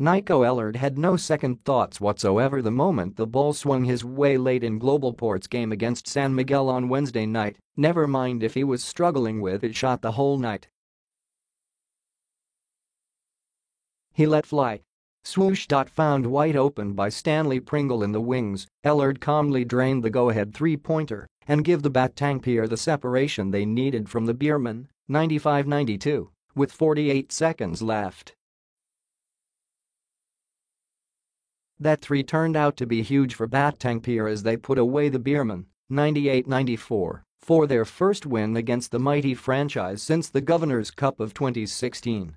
Nico Ellard had no second thoughts whatsoever the moment the ball swung his way late in Globalport's game against San Miguel on Wednesday night, never mind if he was struggling with his shot the whole night. He let fly. Swoosh. Found wide open by Stanley Pringle in the wings, Ellard calmly drained the go-ahead three-pointer and give the Batangpier the separation they needed from the Beermen, 95-92, with 48 seconds left. That three turned out to be huge for Batangpier as they put away the Beermen, 98-94, for their first win against the mighty franchise since the Governor's Cup of 2016.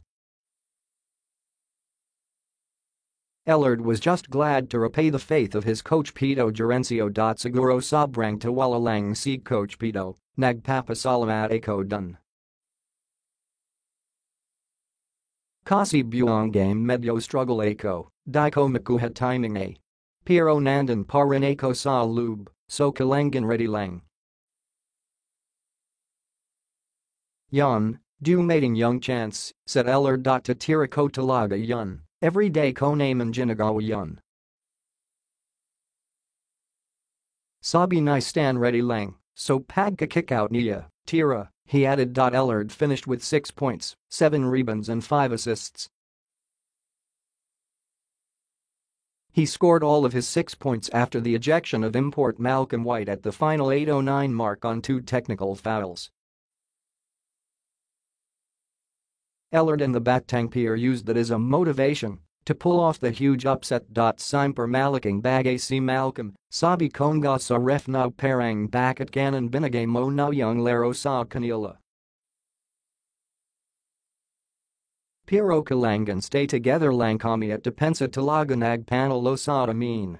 Ellard was just glad to repay the faith of his coach Pito Gerencio. Siguro sobrang tawala lang si Coach Pito, nagpapasalamat ako dun. Kasi buong game medyo struggle ako, di ko makuha timing a. Pero nandun pa rin ako sa loob, so kailangan ready lang. Yun, dumating yung chance, said Ellard. Tira ko talaga yun, every day ko naman ginagawa yun. Sabi ni Stan ready lang, so pagka-kickout niya, tira, he added. Ellard finished with 6 points, 7 rebounds and 5 assists. He scored all of his 6 points after the ejection of import Malcolm White at the final 8:09 mark on 2 technical fouls. Ellard and the Batangpier used that as a motivation to pull off the huge upset. Simper malaking bagay si Malcolm, sabi konga sa ref na parang bakit ganon binigay mo na yung laro sa kanila. Pero kailangan stay together lang kami at depensa talaga nagpanalo sa amin.